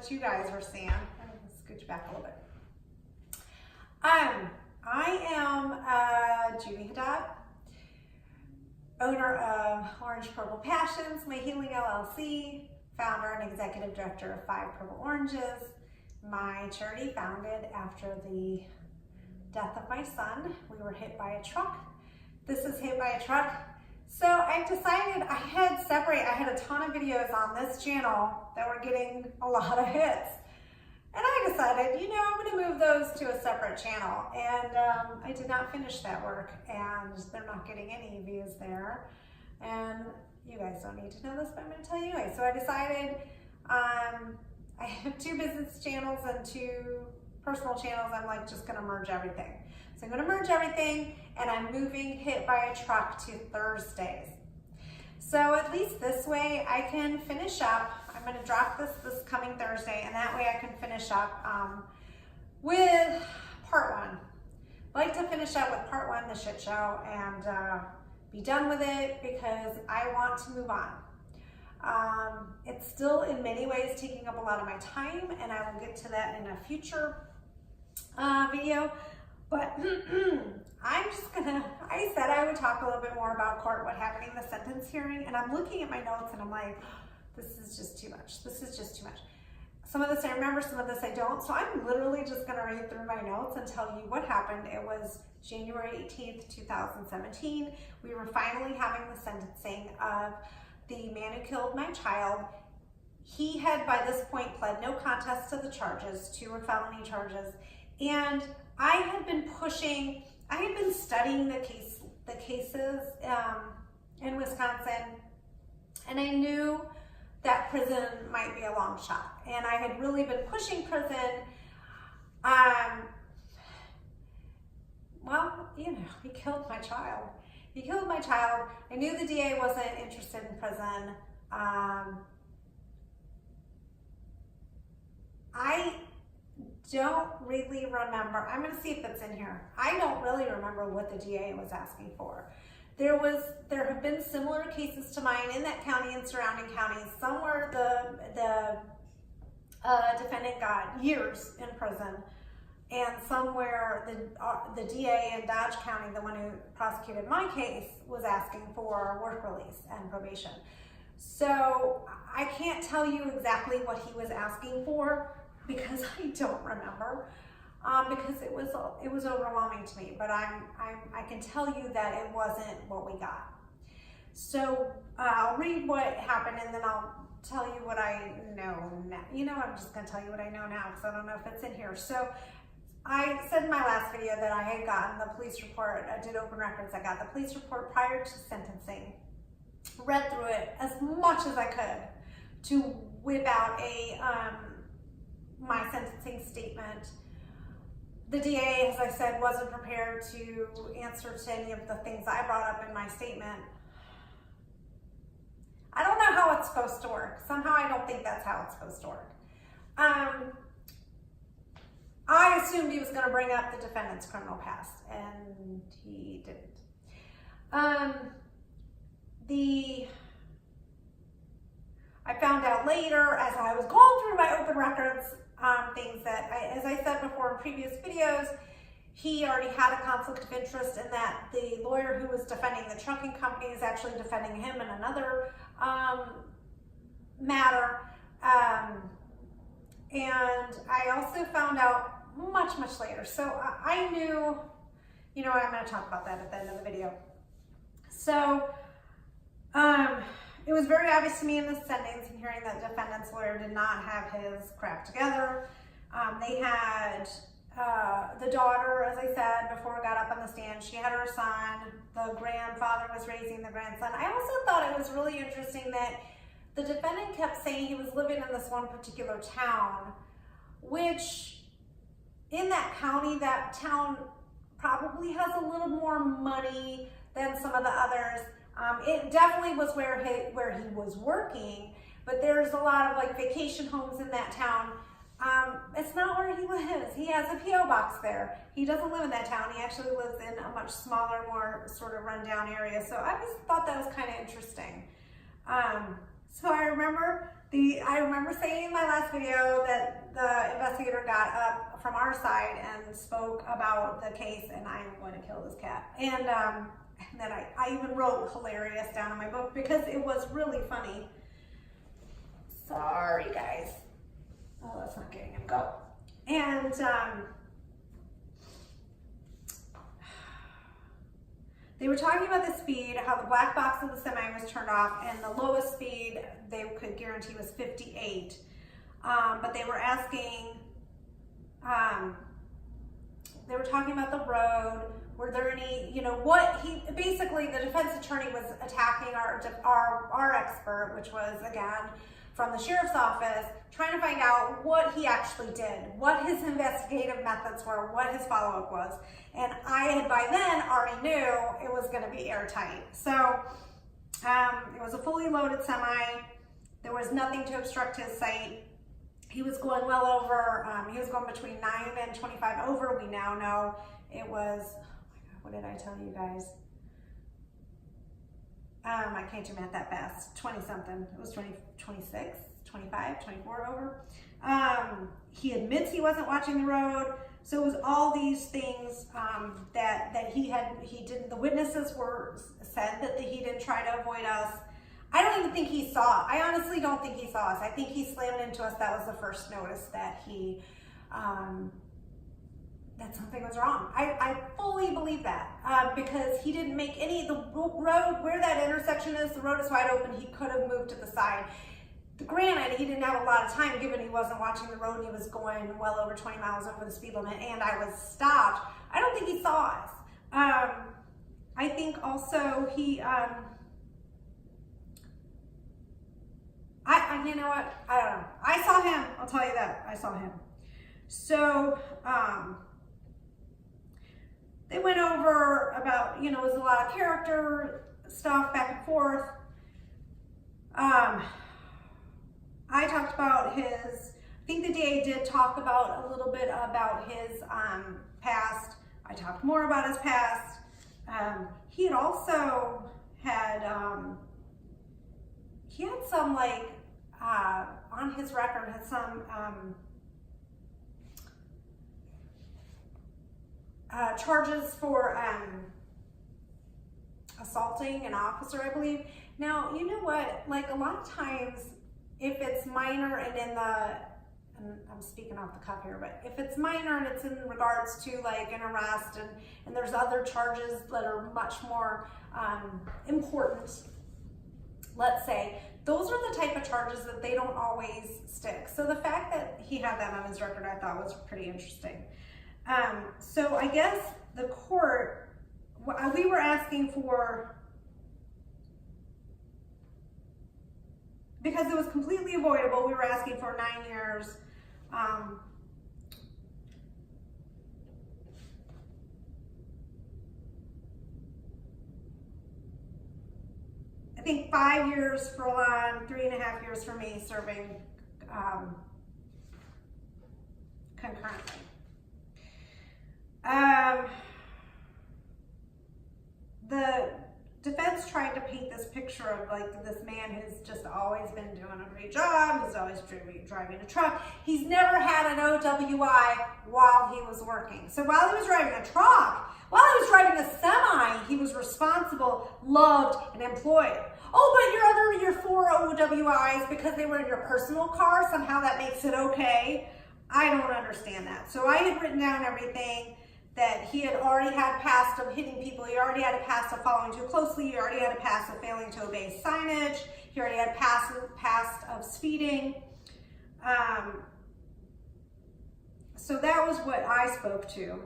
what you guys are seeing. I'm gonna scooch back a little bit. I am Judy Haddad, owner of Orange Purple Passions, My Healing LLC, founder and executive director of 5 Purple Oranges, my charity founded after the death of my son. We were hit by a truck. This is Hit by a Truck. So I decided I had a ton of videos on this channel that were getting a lot of hits. And I decided, you know, I'm gonna move those to a separate channel. And I did not finish that work, and they're not getting any views there. And you guys don't need to know this, but I'm gonna tell you anyway. So I decided I have 2 business channels and 2 personal channels. I'm like just gonna merge everything. So I'm gonna merge everything, and I'm moving Hit by a Truck to Thursdays. So at least this way I can finish up. I'm gonna drop this coming Thursday, and that way I can finish up with part 1. I like to finish up with part 1, the shit show, and be done with it because I want to move on. It's still in many ways taking up a lot of my time, and I will get to that in a future video. But I said I would talk a little bit more about court, what happened in the sentence hearing, and I'm looking at my notes and I'm like, this is just too much. This is just too much. Some of this I remember, some of this I don't. So I'm literally just gonna read through my notes and tell you what happened. It was January 18th, 2017. We were finally having the sentencing of the man who killed my child. He had by this point pled no contest to the charges. 2 were felony charges. And I had been studying the cases in Wisconsin, and I knew that prison might be a long shot. And I had really been pushing prison. Well, you know, he killed my child. He killed my child. I knew the DA wasn't interested in prison. I don't really remember. I'm going to see if it's in here. I don't really remember what the DA was asking for. There have been similar cases to mine in that county and surrounding counties. Somewhere the defendant got years in prison, and somewhere the DA in Dodge County, the one who prosecuted my case, was asking for work release and probation. So I can't tell you exactly what he was asking for because I don't remember, because it was overwhelming to me. But I can tell you that it wasn't what we got. So I'll read what happened, and then I'll tell you what I know now. You know, I'm just gonna tell you what I know now because I don't know if it's in here. So I said in my last video that I had gotten the police report. I did open records. I got the police report prior to sentencing, read through it as much as I could to whip out my sentencing statement. The DA, as I said, wasn't prepared to answer to any of the things I brought up in my statement. I don't know how it's supposed to work. Somehow I don't think that's how it's supposed to work. I assumed he was going to bring up the defendant's criminal past, and he didn't. I found out later as I was going through my open records things that, as I said before in previous videos, he already had a conflict of interest in that the lawyer who was defending the trucking company is actually defending him in another matter. And I also found out much later. So I knew, you know, I'm going to talk about that at the end of the video. So it was very obvious to me in the sentencing hearing that the defendant's lawyer did not have his crap together. They had the daughter, as I said before I got up on the stand, she had her son. The grandfather was raising the grandson. I also thought it was really interesting that the defendant kept saying he was living in this one particular town, which in that county, that town probably has a little more money than some of the others. It definitely was where he was working, but there's a lot of like vacation homes in that town. It's not where he lives. He has a P.O. box there. He doesn't live in that town. He actually lives in a much smaller, more sort of rundown area. So I just thought that was kind of interesting. So I remember saying in my last video that the investigator got up from our side and spoke about the case, and I am going to kill this cat. And then I even wrote hilarious down in my book because it was really funny. Sorry, guys. Oh, that's not getting him. Go. And they were talking about the speed, how the black box of the semi was turned off, and the lowest speed they could guarantee was 58. But they were asking, they were talking about the road. Were there any, basically the defense attorney was attacking our expert, which was, again, from the sheriff's office, trying to find out what he actually did, what his investigative methods were, what his follow-up was. And I had by then already knew it was going to be airtight. So it was a fully loaded semi. There was nothing to obstruct his sight. He was going well over, he was going between 9 and 25 over. We now know it was, oh my God, what did I tell you guys? I can't do math that fast. 20 something. It was 26, 25, 24 over. He admits he wasn't watching the road. So it was all these things that he didn't. The witnesses said that he didn't try to avoid us. I don't even think he saw. I honestly don't think he saw us. I think he slammed into us. That was the first notice that he that something was wrong. I fully believe that because he didn't make the road where that intersection is, the road is wide open. He could have moved to the side. Granted, he didn't have a lot of time given he wasn't watching the road and he was going well over 20 miles over the speed limit and I was stopped. I don't think he saw us. I think also he, you know what? I don't know. I saw him. I'll tell you that. I saw him. So, they went over about, it was a lot of character stuff back and forth. I talked about I think the DA did talk about a little bit about his past. I talked more about his past. He had also had, he had some on his record, had some charges for assaulting an officer, I believe. Now, you know what, a lot of times, if it's minor and I'm speaking off the cuff here, but if it's minor and it's in regards to an arrest and there's other charges that are much more important, let's say, those are the type of charges that they don't always stick. So the fact that he had that on his record, I thought was pretty interesting. So I guess the court, we were asking for, because it was completely avoidable, we were asking for 9 years. I think 5 years for Lon, 3.5 years for me serving concurrently. The defense tried to paint this picture of this man who's just always been doing a great job, who's always driving a truck. He's never had an OWI while he was working. So while he was driving a truck, while he was driving a semi, he was responsible, loved, and employed. Oh, but your 4 OWIs, because they were in your personal car, somehow that makes it okay. I don't understand that. So I had written down everything that he had already had past of hitting people. He already had a past of following too closely. He already had a past of failing to obey signage. He already had past of speeding. So that was what I spoke to.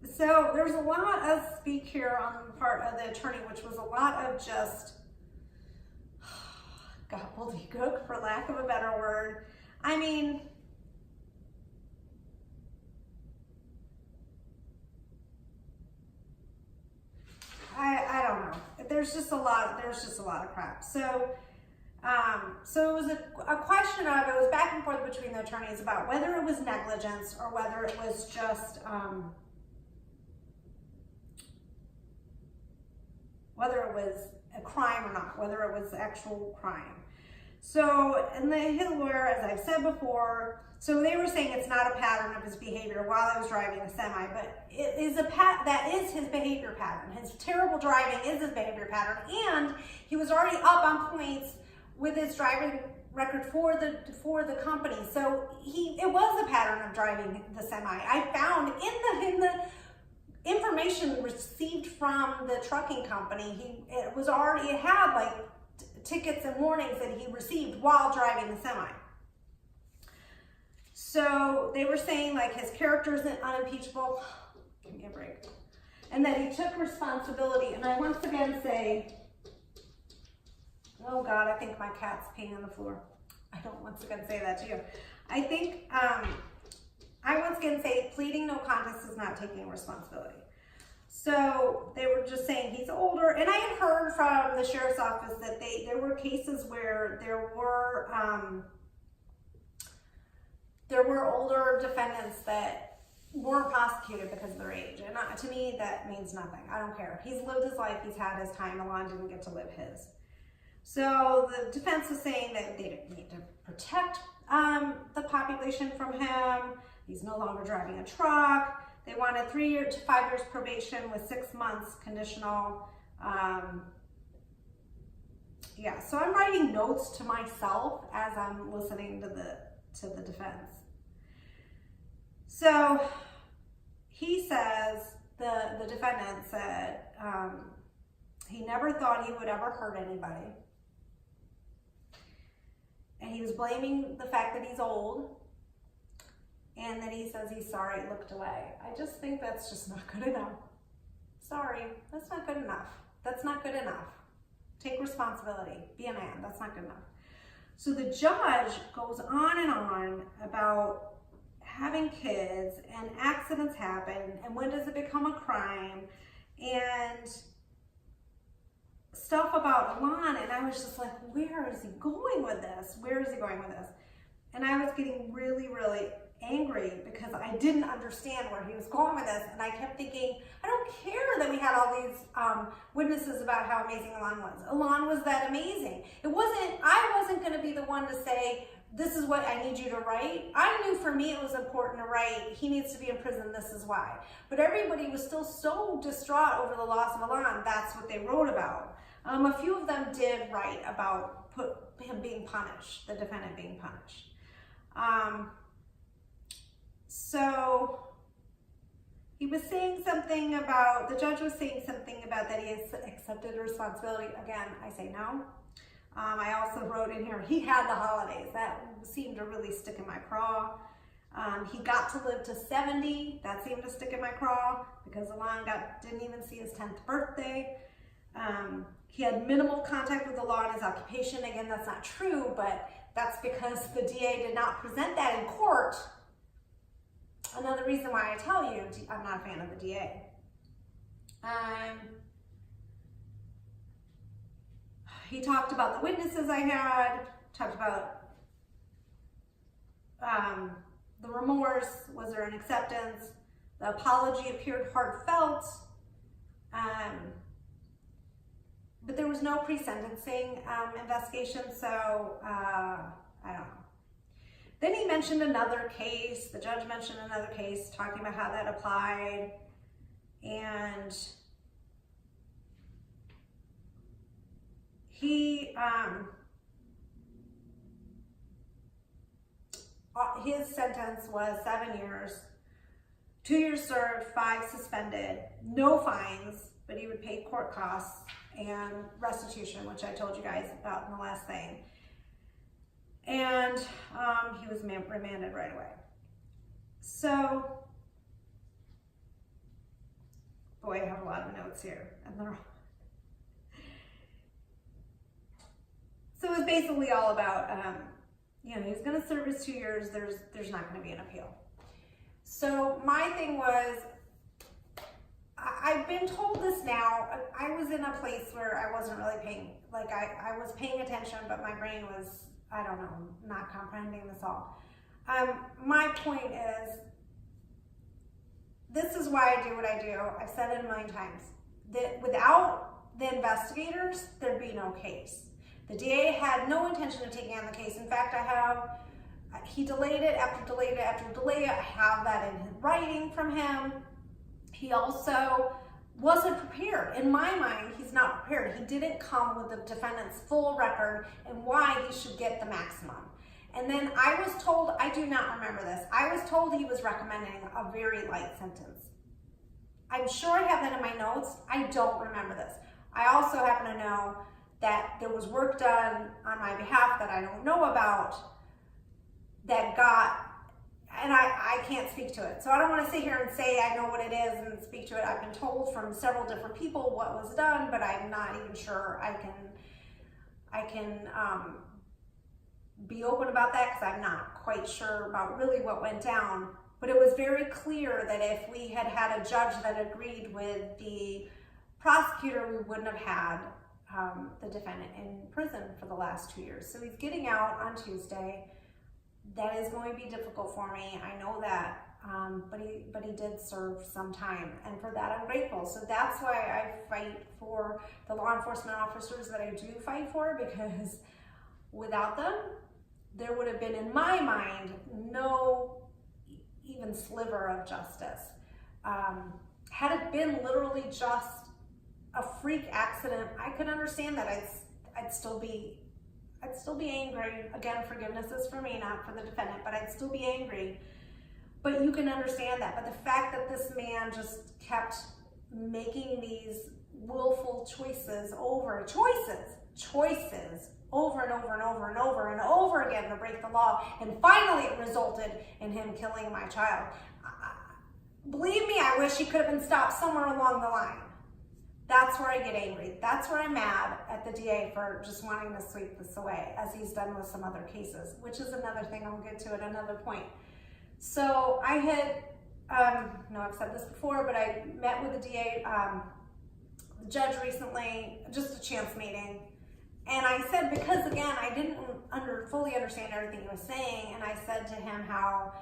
So there's a lot of speak here on the part of the attorney, which was a lot of just gobbledygook, for lack of a better word. I mean, I don't know. There's just a lot of crap. So, so it was a question of, it was back and forth between the attorneys about whether it was negligence or whether it was just, a crime or not, whether it was actual crime. So, and his lawyer, as I've said before, so they were saying it's not a pattern of his behavior while I was driving a semi, but it is that is his behavior pattern. His terrible driving is his behavior pattern, and he was already up on points with his driving record for the company. So it was a pattern of driving the semi. I found in the information received from the trucking company, it had like tickets and warnings that he received while driving the semi. So they were saying like his character isn't unimpeachable. Give me a break. And that he took responsibility. And I once again say, oh God, I think my cat's peeing on the floor. I don't once again say that to you. I think, I once again say pleading no contest is not taking responsibility. So they were just saying he's older. And I had heard from the sheriff's office that there were cases where there were older defendants that weren't prosecuted because of their age. And to me, that means nothing. I don't care. He's lived his life. He's had his time. Alon didn't get to live his. So the defense was saying that they didn't need to protect the population from him. He's no longer driving a truck. They wanted 3 to 5 years probation with 6 months conditional. Yeah, so I'm writing notes to myself as I'm listening to the defense. So he says, the defendant said, he never thought he would ever hurt anybody. And he was blaming the fact that he's old. And then he says he's sorry, looked away. I just think that's just not good enough. Sorry, that's not good enough. That's not good enough. Take responsibility. Be a man. That's not good enough. So the judge goes on and on about having kids and accidents happen and when does it become a crime and stuff about Alon. And I was just like, where is he going with this? Where is he going with this? And I was getting really, really angry because I didn't understand where he was going with this. And I kept thinking, I don't care that we had all these witnesses about how amazing Alon was. Alon was that amazing. I wasn't going to be the one to say, this is what I need you to write. I knew for me it was important to write, he needs to be in prison, this is why. But everybody was still so distraught over the loss of Alon, that's what they wrote about. A few of them did write about him being punished, the defendant being punished. So he was saying something about, the judge was saying something about that he has accepted responsibility. Again, I say no. I also wrote in here, he had the holidays. That seemed to really stick in my craw. He got to live to 70. That seemed to stick in my craw because Alon didn't even see his 10th birthday. He had minimal contact with the law in his occupation. Again, that's not true, but that's because the DA did not present that in court. Another reason why I tell you I'm not a fan of the DA. He talked about the witnesses I had, talked about the remorse, was there an acceptance? The apology appeared heartfelt, but there was no pre-sentencing investigation, so I don't know. Then he mentioned another case, the judge mentioned another case, talking about how that applied, and he, his sentence was 7 years, 2 years served, 5 suspended, no fines, but he would pay court costs and restitution, which I told you guys about in the last thing. And he was remanded right away. So, boy, I have a lot of notes here. And they're all... So it was basically all about, he's going to serve his 2 years. There's not going to be an appeal. So my thing was, I've been told this now. I was in a place where I wasn't really paying, I was paying attention, but my brain was, I don't know, not comprehending this all. My point is, this is why I do what I do. I've said it a million times, that without the investigators, there'd be no case. The DA had no intention of taking on the case. In fact, he delayed it after delayed it after delayed it. I have that in writing from him. He also wasn't prepared. In my mind, he's not prepared. He didn't come with the defendant's full record and why he should get the maximum. And then I was told, I do not remember this, I was told he was recommending a very light sentence. I'm sure I have that in my notes. I don't remember this. I also happen to know that there was work done on my behalf that I don't know about that got, and I can't speak to it. So I don't want to sit here and say I know what it is and speak to it. I've been told from several different people what was done, but I'm not even sure I can be open about that because I'm not quite sure about really what went down. But it was very clear that if we had had a judge that agreed with the prosecutor, we wouldn't have had the defendant in prison for the last 2 years. So he's getting out on Tuesday. That is going to be difficult for me. I know that, but he did serve some time, and for that I'm grateful. So that's why I fight for the law enforcement officers that I do fight for, because without them, there would have been, in my mind, no even sliver of justice. Had it been literally just a freak accident, I could understand that. I'd still be angry. Again, forgiveness is for me, not for the defendant, but I'd still be angry. But you can understand that. But the fact that this man just kept making these willful choices over and over and over and over and over again to break the law, and finally it resulted in him killing my child. Believe me, I wish he could have been stopped somewhere along the line. That's where I get angry. That's where I'm mad at the DA for just wanting to sweep this away, as he's done with some other cases, which is another thing I'll get to at another point. So I had, I've said this before, but I met with the DA, the judge recently, just a chance meeting. And I said, because again, I didn't fully understand everything he was saying, and I said to him how,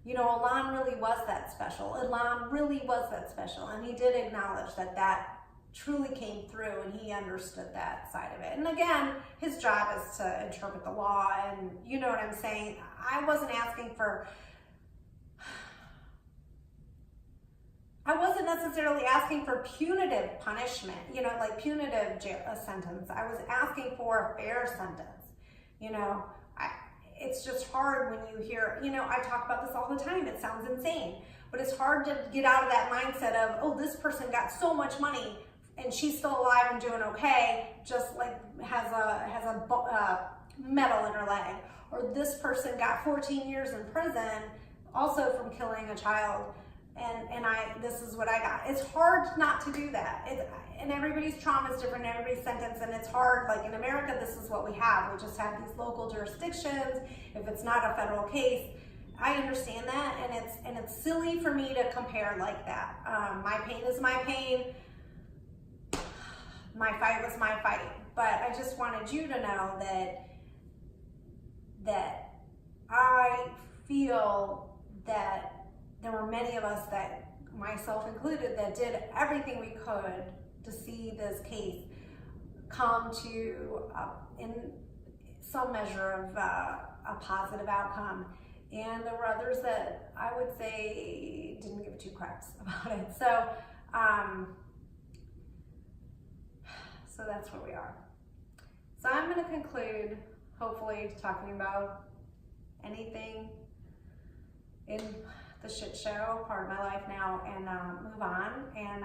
Elan really was that special. Elan really was that special. And he did acknowledge that truly came through, and he understood that side of it. And again, his job is to interpret the law, and you know what I'm saying. I wasn't necessarily asking for punitive punishment, like punitive sentence. I was asking for a fair sentence. It's just hard when you hear, I talk about this all the time. It sounds insane, but it's hard to get out of that mindset of, oh, this person got so much money and she's still alive and doing okay, just like has a medal in her leg. Or this person got 14 years in prison also from killing a child, and this is what I got. It's hard not to do that. And everybody's trauma is different, everybody's sentence, and it's hard. Like in America, this is what we have. We just have these local jurisdictions. If it's not a federal case, I understand that, and it's silly for me to compare like that. My pain is my pain. My fight was my fight. But I just wanted you to know that I feel that there were many of us, that myself included, that did everything we could to see this case come to, in some measure of a positive outcome. And there were others that I would say didn't give two cracks about it. So that's where we are. So I'm going to conclude, hopefully, talking about anything in the shit show part of my life now, and move on. And